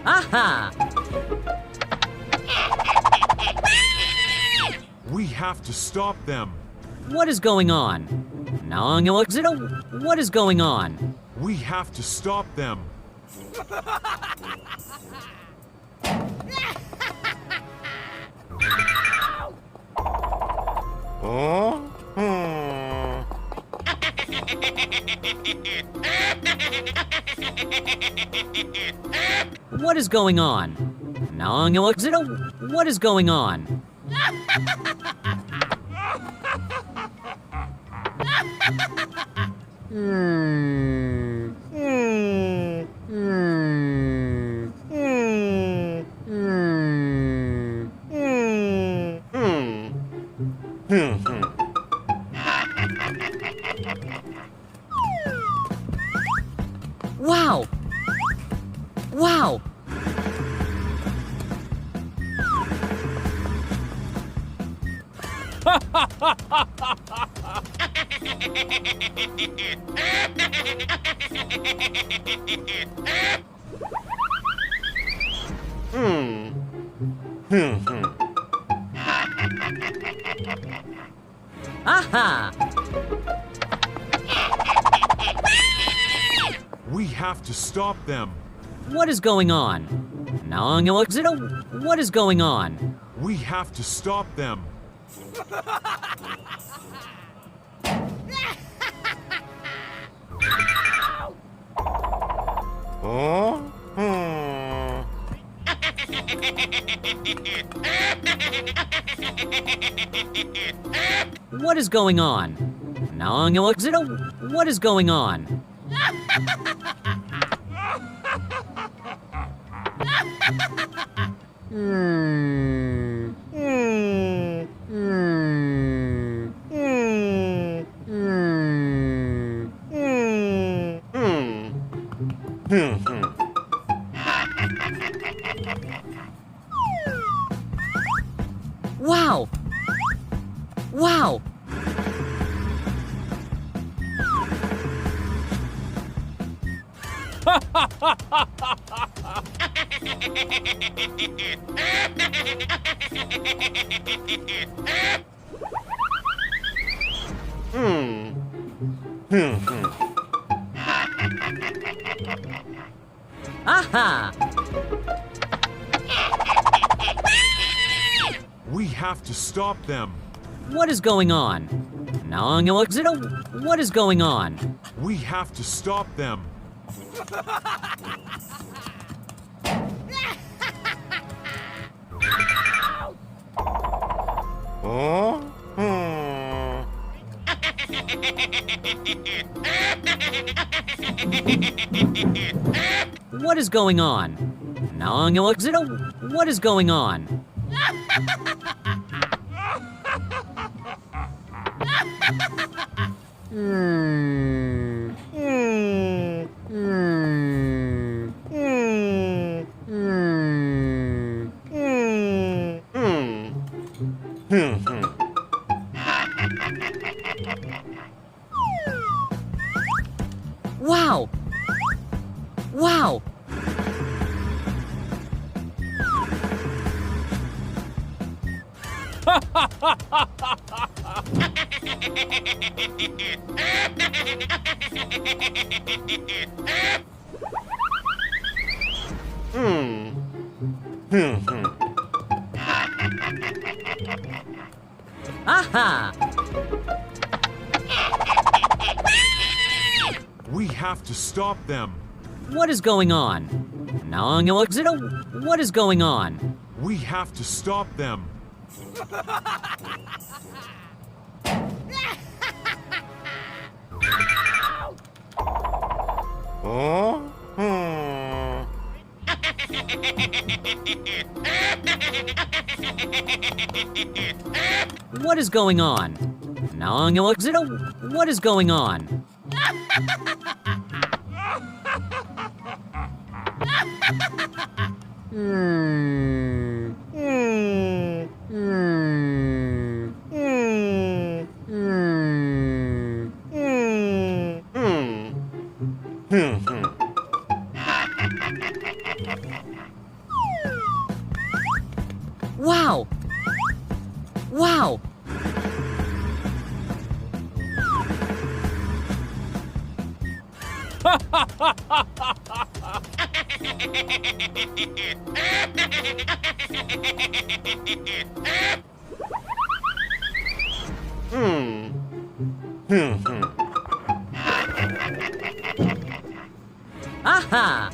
Aha! We have to stop them. What is going on? What is going on? We have to stop them. What is going on? What is going on? Wow! Wow! Aha! We have to stop them. What is going on? What is going on? We have to stop them. What is going on? What is going on? Wow! Wow! Aha! We have to stop them. What is going on? What is going on? We have to stop them. What is going on? What is going on? Wow! Wow! Aha! We have to stop them. What is going on? What is going on? We have to stop them. What is going on? What is going on? Wow! Wow! Aha!